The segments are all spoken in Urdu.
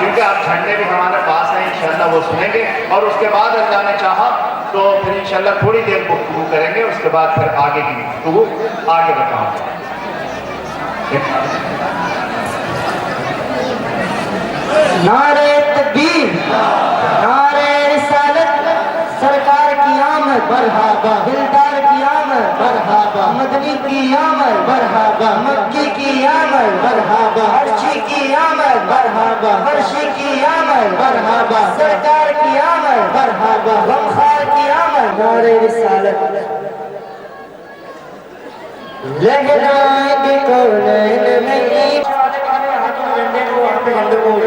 کیونکہ آپ جھنڈے بھی ہمارے پاس ہیں انشاءاللہ وہ سنیں گے، اور اس کے بعد اللہ نے چاہا تو پھر انشاءاللہ تھوڑی دیر گفتگو کریں گے، اس کے بعد پھر آگے کی گفتگو آگے بتاؤں گا۔ نعرہ تکبیر، نعرہ رسالت، سرکار کی آمد مرحبا، دلدار کی آمد مرحبا، مدنی کی آمد مرحبا، مکی کی آمد مرحبا، عرشی کی آمد مرحبا، عرشی کی آمد مرحبا، سرکار کی آمد مرحبا، غمخوار کی آمد، نعرہ رسالت۔ لہرائیں گے کونین میں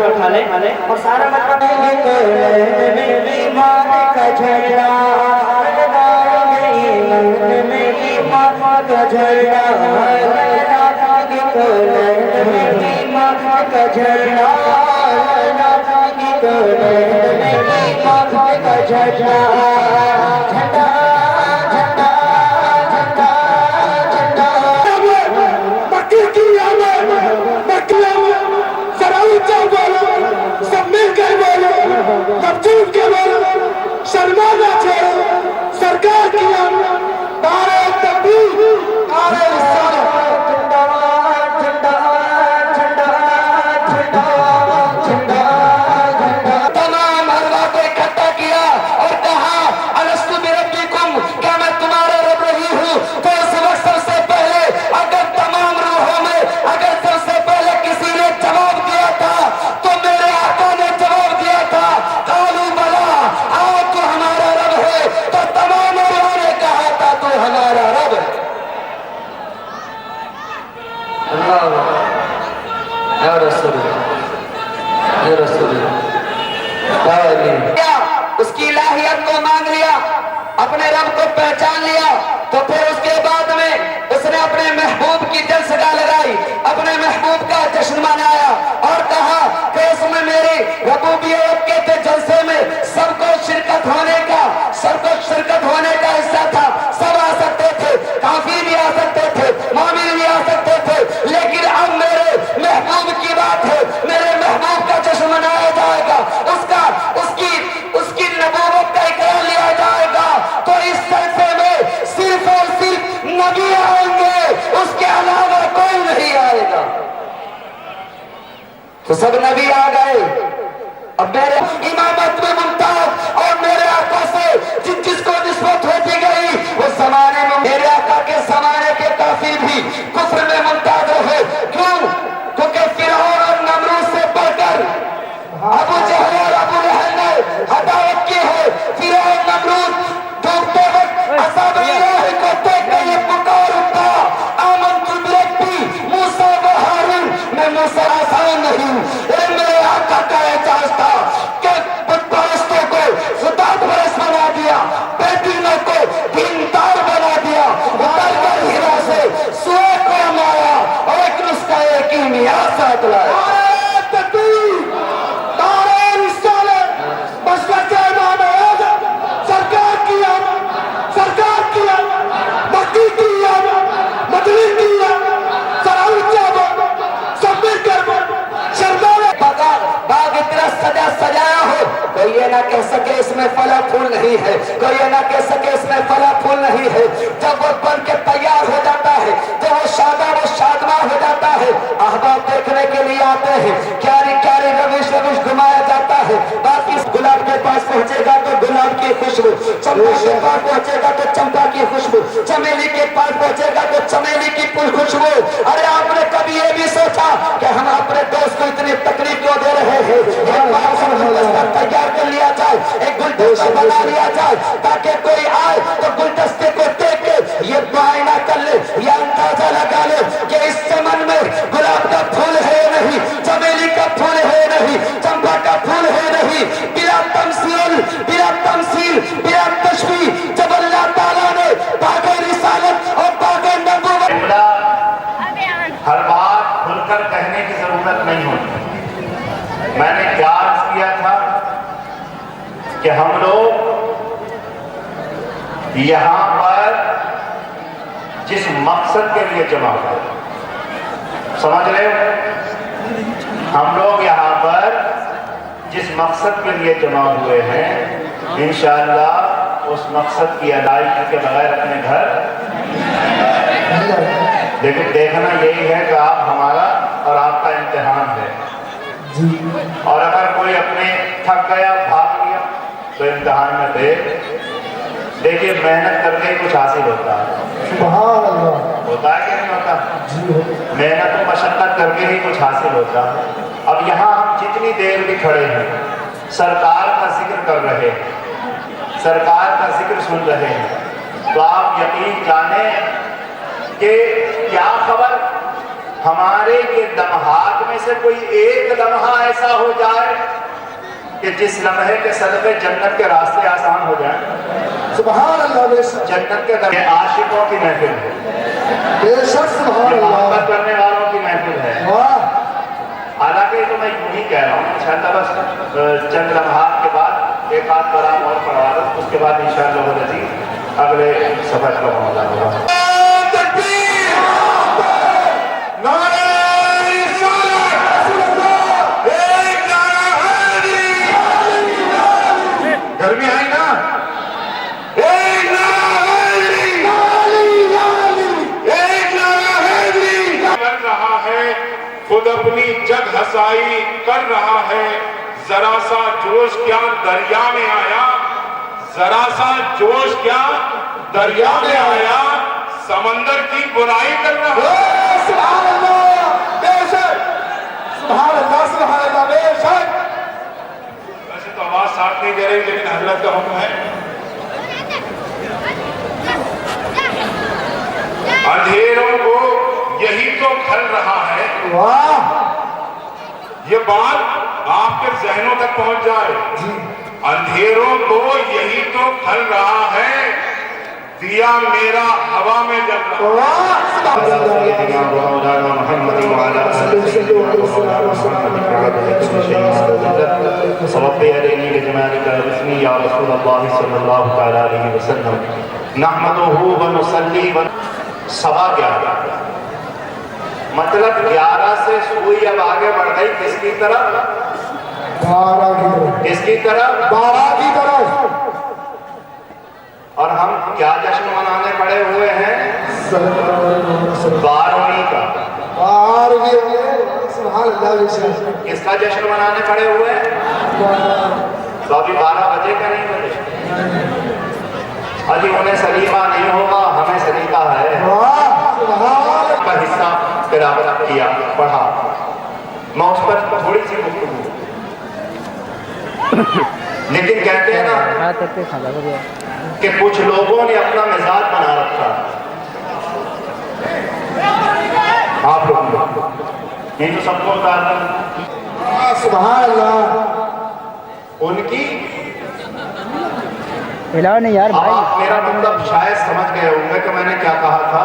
اٹھا لیں اور سارا مطلب ایمان کا جھنڈا لگائیں گے، ایمان میں ایمان کا جھنڈا لگائیں گے، کونین میں ایمان کا جھنڈا لگائیں گے، کونین میں ایمان کا جھنڈا، جھنڈا جھنڈا جھنڈا جھنڈا۔ مکی کی آمد، مکی آمد، ذرا اونچا بولو، سب مل کر بولو، مبجوب کے بولو، شرما نہ چھوڑو، سرکار کی آمد، نعرہ تکبیر، نعرہ رسالت۔ جھنڈا جھنڈا جھنڈا جھنڈا جھنڈا جھنڈا۔ تمام حلوا کو اکٹھا کیا اور کہا الستو بربکم، کیا میں تمہارا رب نہیں ہوں؟ تو اس وقت سب سے پہلے اگر تمام روحوں میں اگر سب سے پہلے کسی نے جواب دیا تھا تو میرے آقا نے جواب دیا تھا، قالوا بلا، تو ہمارا رب ہے۔ تو تمام روحوں نے کہا تھا تو ہمارا رب ہے۔ اللہ یا رسول اللہ، یا رسول اللہ، اس کی الہیت کو مانگ لیا، اپنے رب کو پہچان لیا، تو پھر اس کے بعد میں اس نے اپنے محبوب کی جلسگاہ لگائی، اپنے محبوب کا جشن منایا اور کہا کہ اس میں میری ربوبیت کے تھے جلسے میں سب کو شرکت ہونے کا حصہ تھا، سب آ سکتے تھے، کافی بھی آ سکتے تھے، مومن بھی آ سکتے تھے، لیکن اب میرے محبوب کی بات ہے، میرے محبوب کا جشن منایا جائے گا، اس کی نبوت کا اقرار لیا جائے گا، تو اس جلسے میں صرف اور صرف نبی آئیں گے، اس کے علاوہ کوئی نہیں آئے گا۔ تو سب نبی آ گئے، اب میرے امامت میں ممتاز اور میرے آقا سے جس کو نسبت ہوتی گئی وہ زمانے میں میرے آقا کے زمانے کے کافر بھی کفر میں ممتاز رہے۔ کیوں؟ کیونکہ فرعون اور نمرود سے بڑھ کر ابو جہل اور ابو لہب نے عداوت کی ہے۔ فرعون نمرود ڈوبتے وقت عذاب الہی کو دیکھ کر یہ پکار اٹھا، آمنت بربی موسیٰ و ہارون، میں موسیٰ آسان نہیں ہوں۔ میرے آقا کا اعجاز تھا کہ بت پرستوں کو خدا پرست بنا دیا، بیدینوں کو دیندار بنا دیا، اتر کر ہیرا سے سوئے کو مارا اور ایک نسخہ کیمیا ساتھ لایا۔ سجایا ہو کوئی یہ نہ کہہ سکے اس میں پھلا پھول نہیں ہے، کوئی یہ نہ کہہ سکے اس میں پھلا پھول نہیں ہے۔ جب وہ بن کے تیار ہو جاتا ہے، جب وہ شاداب و شادمان ہو جاتا ہے، احباب دیکھنے کے لیے آتے ہیں، کیاری کیاری روش گھمایا جاتا ہے۔ باقی گلاب کے پاس پہنچے گا تو گلاب کی خوشبو، چمپا کے پاس پہنچے گا تو چمپا کی خوشبو، چمیلی کے پاس پہنچے گا تو چمیلی کی خوشبو۔ ارے آپ نے کبھی یہ بھی سوچا کہ ہم اپنے دوست کو اتنی تکلیف کیوں دے رہے ہیں؟ تیار کر لیا جائے، ایک گلدستہ بنا لیا جائے تاکہ کوئی آئے تو گلدستے کو دیکھ کے یہ معائنہ کر لے، یہ اندازہ لگا لے کہ اس چمن میں گلاب کا پھول ہے نہیں، چمیلی کا پھول ہے نہیں، چمپا کا پھول ہے نہیں۔ بلا تمثیل بلا تشبیہ جب اللہ تعالیٰ نے باغ رسالت اور باغ نبوت، ہر بات کھل کر کہنے کی ضرورت نہیں ہوتی۔ میں نے کیا عرض کیا تھا کہ ہم لوگ یہاں پر جس مقصد کے لیے جمع ہوئے، سمجھ رہے ہو؟ ہم لوگ یہاں پر جس مقصد کے لیے جمع ہوئے ہیں انشاءاللہ اس مقصد کی ادائیگی کے بغیر اپنے گھر لیکن دیکھنا یہی ہے کہ آپ ہمارا اور آپ کا امتحان ہے اور اگر کوئی اپنے تھک گیا بھاگ لیا تو امتحان میں دیکھیے محنت کر کے ہی کچھ حاصل ہوتا ہے سبحان اللہ ہوتا ہے کہ نہیں ہوتا محنت و مشقت کر کے ہی کچھ حاصل ہوتا ہے اب یہاں ہم جتنی دیر بھی کھڑے ہیں سرکار کا ذکر کر رہے ہیں سرکار کا ذکر سن رہے ہیں تو آپ یقین جانیں کہ کیا خبر ہمارے یہ لمحات میں سے کوئی ایک لمحہ ایسا ہو جائے کہ جس لمحے کے صدقے جنت کے راستے آسان ہو جائیں سبحان اللہ بے شک جنت کے درمیان عاشقوں کی محفل ہے بے شک سبحان اللہ محبت کرنے والوں کی محفل ہے واہ حالانکہ تو میں یوں ہی کہہ رہا ہوں انشاءاللہ بس چند لمحات کے بعد ایک آدھ کلام اور پڑھوا دو اس کے بعد انشاءاللہ العزیز اگلے سفر کا معاملہ ہوگا گرمی آئی نا کر رہا ہے خود اپنی جگ ہسائی کر رہا ہے ذرا سا جوش کیا دریا میں آیا ذرا سا جوش کیا دریا میں آیا سمندر کی برائی کر رہا ہے سبحان اللہ بے شک سبحان اللہ بے شک ویسے تو آواز ساتھ نہیں دے رہی لیکن حضرت کا حکم ہے اندھیروں کو یہی تو کھل رہا ہے واہ یہ بات آپ کے ذہنوں تک پہنچ جائے اندھیروں کو یہی تو کھل رہا ہے دیا میرا ہوا میں جل رہا واہ سبحان سیدنا مولانا محمد وعلى آل سيدنا مولانا محمد رب أرني بجمالك الحسن يا رسول الله صلى الله تعالى عليه وسلم نحمده ونصلي سوا 11 مطلب 11 سے سوئی اب آگے بڑھ گئی کس کی طرف کس کی طرف بارہ کی طرف اور ہم کیا جشن منانے پڑے ہوئے ہیں 12ویں کا سبحان اللہ بے شک کس کا جشن منانے پڑے ہوئے ہیں تو ابھی 12 بجے کا نہیں بجے ابھی انہیں سلیقہ نہیں ہوگا ہمیں سلیقہ ہے کا حصہ تلاوت کیا پڑھا میں اس پر تھوڑی سی گفتگو لیکن کہتے ہیں نا کہ کچھ لوگوں نے اپنا مزاج بنا رکھا آپ لوگ یہ تو سب کو اتارتا سبحان اللہ ان کی ہلاؤ نہیں یار اب بھائی آپ میرا مطلب شاید سمجھ گئے ہوں گے کہ میں نے کیا کہا تھا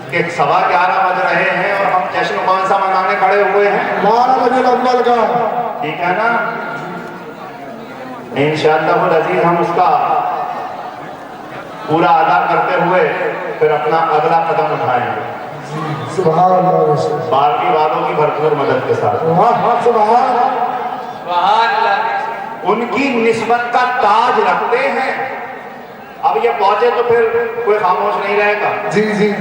کہ 11:15 بج رہے ہیں اور ہم جشن کون سا منانے کھڑے ہوئے ہیں 12 بجے اول کا ٹھیک ہے نا انشاءاللہ العزیز ہم اس کا پورا ادا کرتے ہوئے پھر اپنا اگلا قدم اٹھائیں گے سبحان اللہ بے شک باقی والوں کی بھرپور مدد کے ساتھ سبحان ان کی نسبت کا تاج رکھتے ہیں اب یہ پہنچے تو پھر کوئی خاموش نہیں رہے گا جی جی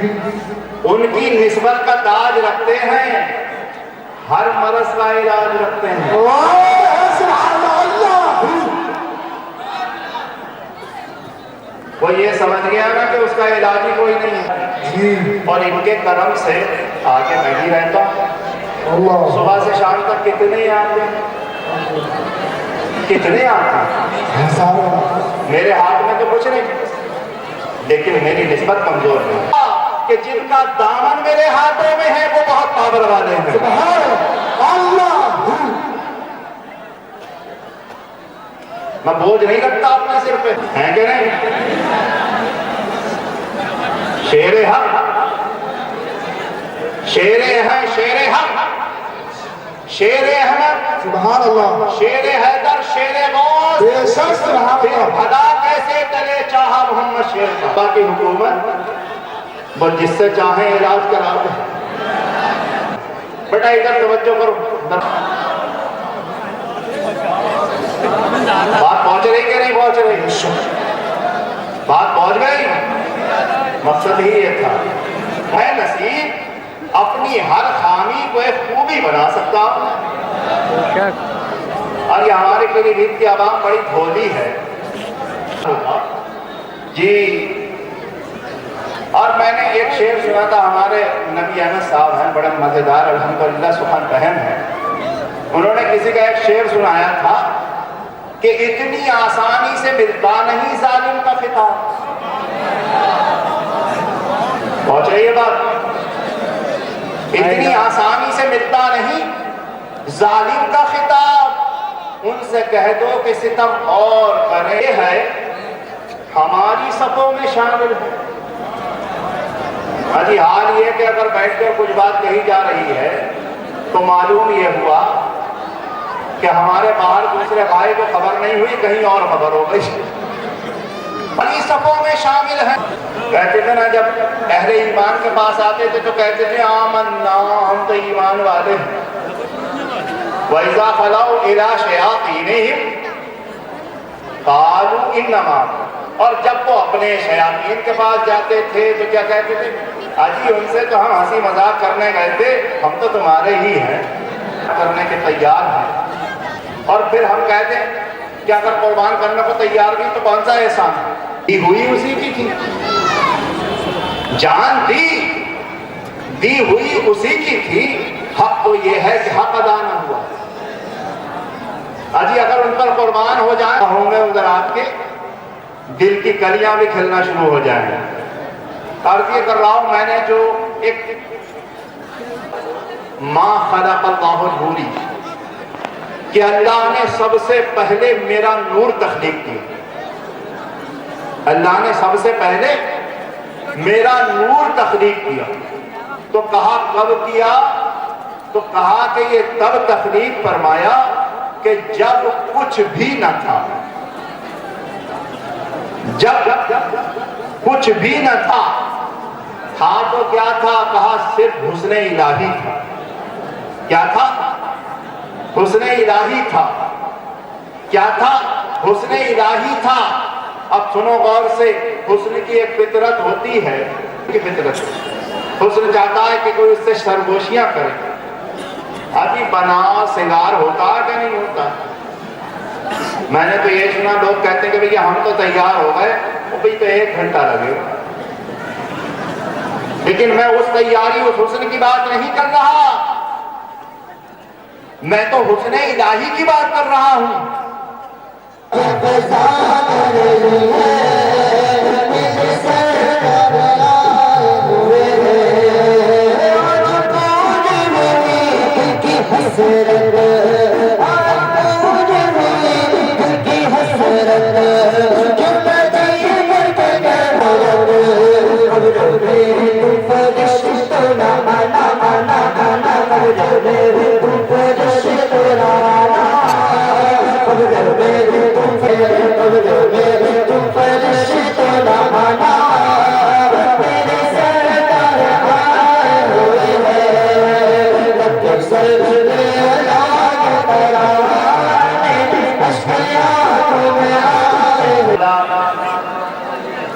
ان کی نسبت کا تاج رکھتے ہیں ہر مرض کا علاج رکھتے ہیں سبحان اللہ وہ یہ سمجھ گیا نا کہ اس کا علاج ہی کوئی نہیں ہے اور ان کے کرم سے آگے میں بھی رہتا ہوں اللہ صبح سے شام تک کتنے آتے ہیں کتنے آتے ہیں میرے ہاتھ میں تو کچھ نہیں لیکن میری نسبت کمزور ہے کہ جن کا دامن میرے ہاتھوں میں ہے وہ بہت پاور والے ہیں میں بوجھ نہیں رکھتا اپنے سر پہ ہیں کہ نہیں شیر حق شیر ہے شیر حق شیر احمد سبحان اللہ شیر حیدر شیر غوث بے شک سبحان پھر اللہ بھلا کیسے چلے چاہا محمد شیر کا باقی حکومت بس جس سے چاہیں علاج کرا دیں بیٹا ادھر توجہ کرو پہنچ رہی؟ بات پہنچ گئی؟ مقصد ہی یہ تھا، میں نصیب اپنی ہر خامی کو ایک خوبی بنا سکتا ہوں۔ اور یہ ہمارے پیلی بھیت کی عوام بڑی بھولی ہے جی۔ اور میں نے ایک شعر سنا تھا، ہمارے نبی احمد صاحب ہیں، بڑے مزیدار الحمدللہ سخن فہم ہیں، انہوں نے کسی کا ایک شعر سنایا تھا کہ اتنی آسانی سے ملتا نہیں ظالم کا خطاب۔ پہنچ رہی ہے بات؟ اتنی آسانی سے ملتا نہیں ظالم کا خطاب، ان سے کہہ دو کہ ستم اور کرے ہے ہماری صفوں میں شامل ہے۔ جی حال یہ کہ اگر بیٹھ کر کچھ بات کہی جا رہی ہے تو معلوم یہ ہوا کہ ہمارے باہر دوسرے بھائی کو خبر نہیں ہوئی، کہیں اور خبر ہو گئی، بڑی صفوں میں شامل ہیں۔ کہتے تھے نا جب اہل ایمان کے پاس آتے تھے تو کہتے تھے آمنا، ہم تو ایمان والے ہیں۔ وَإِذَا خَلَوْا إِلَىٰ شَيَاطِينِهِمْ قَالُوا إِنَّمَا، اور جب وہ اپنے شیاطین کے پاس جاتے تھے تو کیا کہتے تھے؟ اجی ان سے تو ہم ہنسی مذاق کرنے گئے تھے، ہم تو تمہارے ہی ہیں، کرنے کے تیار ہیں۔ اور پھر ہم کہتے ہیں کہ اگر قربان کرنے کو تیار بھی تو کون سا احسان ہے؟ دی ہوئی اسی کی تھی، جان دی ہوئی اسی کی تھی، حق تو یہ ہے کہ حق ادا نہ ہوا۔ اجی اگر ان پر قربان ہو جائیں ہوں گے ادھر آپ کے دل کی کلیاں بھی کھلنا شروع ہو جائیں گے۔ عرض یہ کر رہا ہوں میں نے جو ایک ما خلق اللہ نوری کہ اللہ نے سب سے پہلے میرا نور تخلیق کیا، اللہ نے سب سے پہلے میرا نور تخلیق کیا، تو کہا کب کیا؟ تو کہا کہ یہ تب تخلیق فرمایا کہ جب کچھ بھی نہ تھا، جب کچھ بھی نہ تھا تو کیا تھا؟ کہا صرف حسن الہی تھا۔ کیا تھا؟ حسن الہی تھا۔ کیا تھا؟ حسن الہی تھا۔ اب سنو غور سے، حسن کی ایک فطرت ہوتی ہے، فطرت حسن چاہتا ہے کہ کوئی اس سے سرگوشیاں کرے۔ ابھی بنا سنگار ہوتا ہے کہ نہیں ہوتا؟ میں نے تو یہ سنا لوگ کہتے ہیں کہ بھئی ہم تو تیار ہو گئے، وہ بھی تو 1 گھنٹہ لگے گا، لیکن میں اس تیاری اس حسن کی بات نہیں کر رہا، میں تو حسن الہی کی بات کر رہا ہوں۔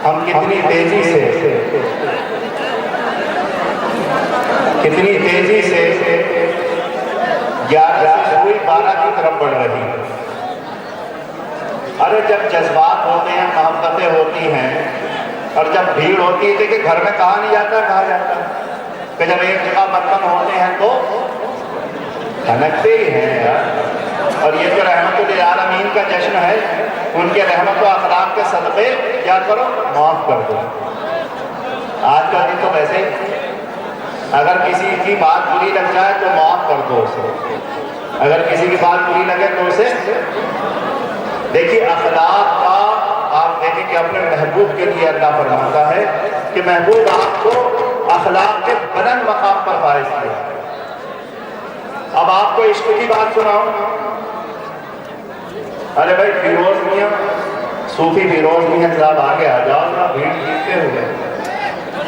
ہم کتنی تیزی سے 11 سے ہوئی 12 کی طرف بڑھ رہی ہے۔ ارے جب جذبات ہوتے ہیں، محبتیں ہوتی ہیں، اور جب بھیڑ ہوتی ہے کہ گھر میں کہا نہیں جاتا، کہا جاتا کہ جب ایک جگہ برتن ہوتے ہیں تو دھنکتے ہی ہیں یار۔ اور یہ جو رحمت للعالمین کا جشن ہے، ان کے رحمت و اخلاق کے صدقے کیا کرو؟ معاف کر دو۔ آج کا دن تو ویسے ہی، اگر کسی کی بات بری لگ جائے تو معاف کر دو اسے، اگر کسی کی بات بری لگے تو اسے دیکھیے اخلاق کا آپ دیکھیں کہ اپنے محبوب کے لیے اللہ فرماتا ہے کہ محبوب آپ کو اخلاق کے بلند مقام پر فائز کیا۔ اب آپ کو عشق کی بات سناؤں، ارے بھائی فیروز میاں، صوفی فیروز میاں صاحب آگے آ جاؤ نا، بھیڑ جیتتے ہوئے۔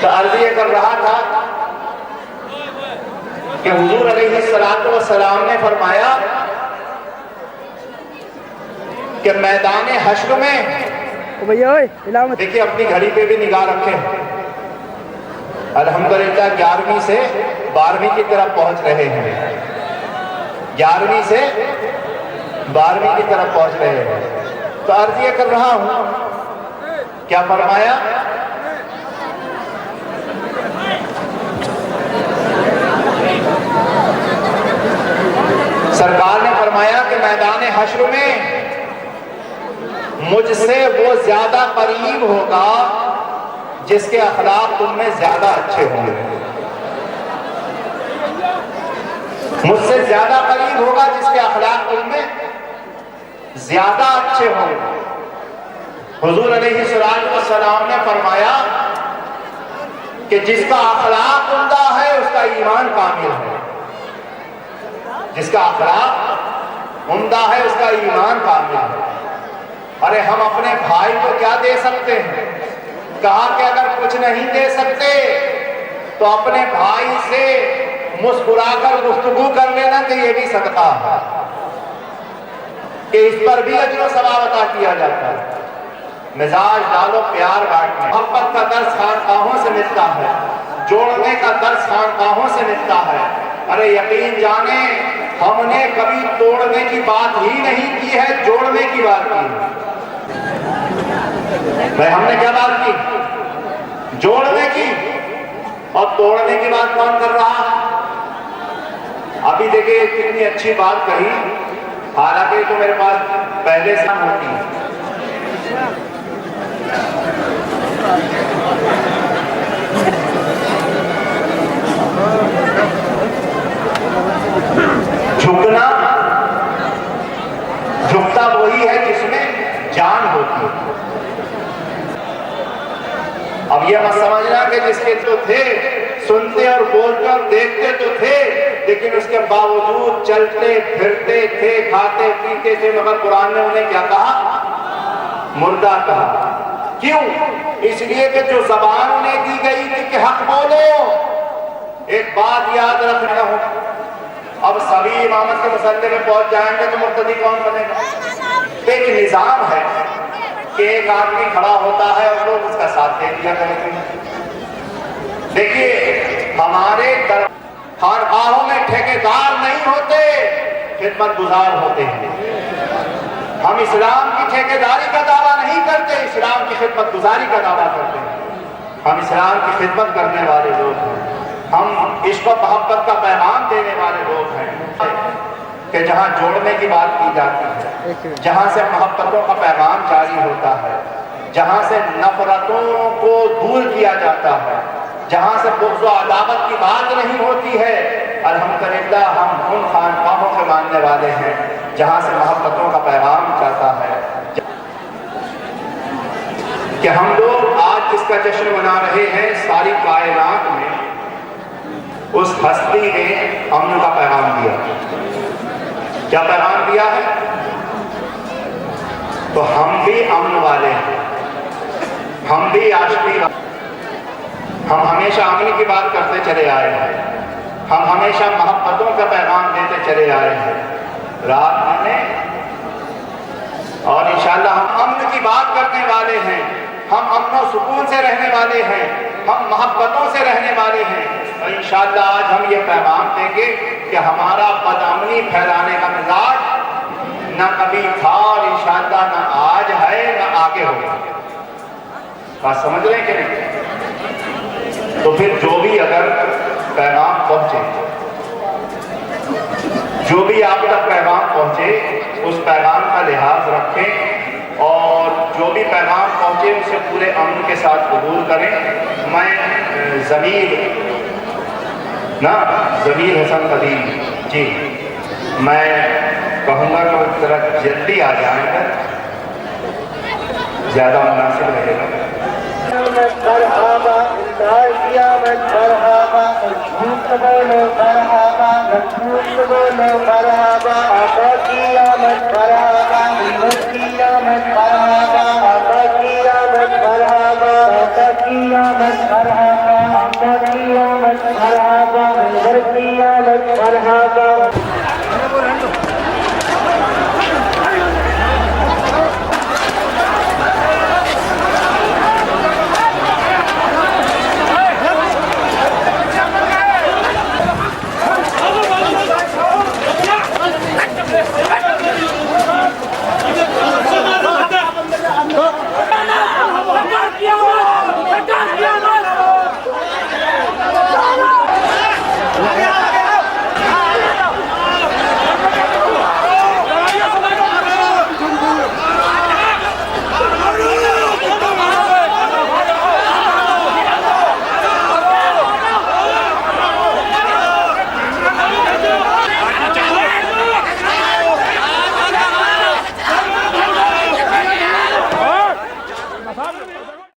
تو عرض یہ کر رہا تھا کہ حضور علیہ السلام نے فرمایا کہ میدان حشر میں دیکھیے اپنی گھڑی پہ بھی نگاہ رکھیں، الحمدللہ 11ویں سے 12ویں کی طرف پہنچ رہے ہیں، 11ویں سے 12ویں کی طرف پہنچ رہے ہیں۔ تو عرض یہ کر رہا ہوں، کیا فرمایا؟ سرکار نے فرمایا کہ میدان حشر میں مجھ سے وہ زیادہ قریب ہوگا جس کے اخلاق تم میں زیادہ اچھے ہوں گے، مجھ سے زیادہ قریب ہوگا جس کے اخلاق تم میں زیادہ اچھے ہوں گے۔ حضور علیہ السلام نے فرمایا کہ جس کا اخلاق عمدہ ہے اس کا ایمان کامل ہے، جس کا اخلاق عمدہ ہے اس کا ایمان کامل ہے۔ ارے ہم اپنے بھائی کو کیا دے سکتے ہیں؟ کہا کہ اگر کچھ نہیں دے سکتے تو اپنے بھائی سے مسکرا کر گفتگو کر لینا کہ یہ بھی صدقہ ہے، کہ اس پر بھی اجر و ثواب عطا کیا جاتا ہے۔ مزاج ڈالو پیار بانٹنے، محبت کا درس خانقاہوں سے ملتا ہے، جوڑنے کا درس خانقاہوں سے ملتا ہے۔ ارے یقین جانے ہم نے کبھی توڑنے کی بات ہی نہیں کی ہے، جوڑنے کی بات کی ہے۔ بھائی ہم نے کیا بات کی؟ جوڑنے کی، اور توڑنے کی بات کون کر رہا؟ ابھی دیکھیں کتنی اچھی بات کہی، حالانکہ تو میرے پاس پہلے سے ہوتی ہے۔ جھکنا، جھکتا وہی ہے جس میں جان ہوتی ہے۔ اب یہ مت سمجھنا کہ جس کے تو تھے، سنتے اور بولتے اور دیکھتے تو تھے، لیکن اس کے باوجود چلتے پھرتے تھے، کھاتے پیتے تھے، مگر قرآن نے انہیں کیا کہا؟ مردہ کہا۔ کیوں؟ اس لیے کہ جو زبان انہیں دی گئی تھی کہ حق بولو، ایک بات یاد رکھنا ہو، اب سبھی امامت کے مسئلے میں پہنچ جائیں گے تو مقتدی کون بنے گا؟ ایک نظام ہے کہ ایک آدمی کھڑا ہوتا ہے اور لوگ اس کا ساتھ دے دیا کرتے ہیں۔ دیکھیے ہمارے خانقاہوں میں ٹھیکیدار نہیں ہوتے، خدمت گزار ہوتے ہیں۔ ہم اسلام کی ٹھیکیداری کا دعویٰ نہیں کرتے، اسلام کی خدمت گزاری کا دعویٰ کرتے ہیں۔ ہم اسلام کی خدمت کرنے والے لوگ ہیں، ہم عشق و محبت کا پیغام دینے والے لوگ ہیں کہ جہاں جوڑنے کی بات کی جاتی ہے، جہاں سے محبتوں کا پیغام جاری ہوتا ہے، جہاں سے نفرتوں کو دور کیا جاتا ہے، جہاں سے بغض و عداوت کی بات نہیں ہوتی ہے، الحمدللہ ہم ان خانقاہوں کے ماننے والے ہیں جہاں سے محبتوں کا پیغام جاتا ہے۔ کہ ہم لوگ آج جس کا جشن منا رہے ہیں، ساری کائنات میں اس ہستی نے امن کا پیغام دیا۔ کیا پیغام دیا ہے؟ تو ہم بھی امن والے ہیں، ہم بھی عاشقی، ہم ہمیشہ امن کی بات کرتے چلے آئے ہیں، ہم ہمیشہ محبتوں کا پیغام دیتے چلے آئے ہیں۔ رات میں اور انشاءاللہ ہم امن کی بات کرنے والے ہیں، ہم امن و سکون سے رہنے والے ہیں، ہم محبتوں سے رہنے والے ہیں، اور انشاءاللہ آج ہم یہ پیغام دیں گے کہ ہمارا بدامنی پھیلانے کا مزاج نہ کبھی تھا اور انشاءاللہ نہ آج ہے نہ آگے ہوگا۔ بات سمجھ رہے ہیں کہ نہیں؟ تو پھر جو بھی اگر پیغام پہنچے، جو بھی آپ تک پیغام پہنچے، اس پیغام کا لحاظ رکھیں اور جو بھی پیغام پہنچے اسے پورے امن کے ساتھ قبول کریں۔ میں ضمیر حسن قدیم جی، میں کہوں گا کہ ذرا جلدی آ جائیں گا، زیادہ مناسب رہے گا۔ مرحبا قیامت مرحبا، جھوٹ بولو مرحبا، جھوٹ بولو مرحبا، آقا قیامت مرحبا، قیامت مرحبا، آقا قیامت مرحبا، آقا قیامت مرحبا، آقا قیامت مرحبا، قیامت مرحبا،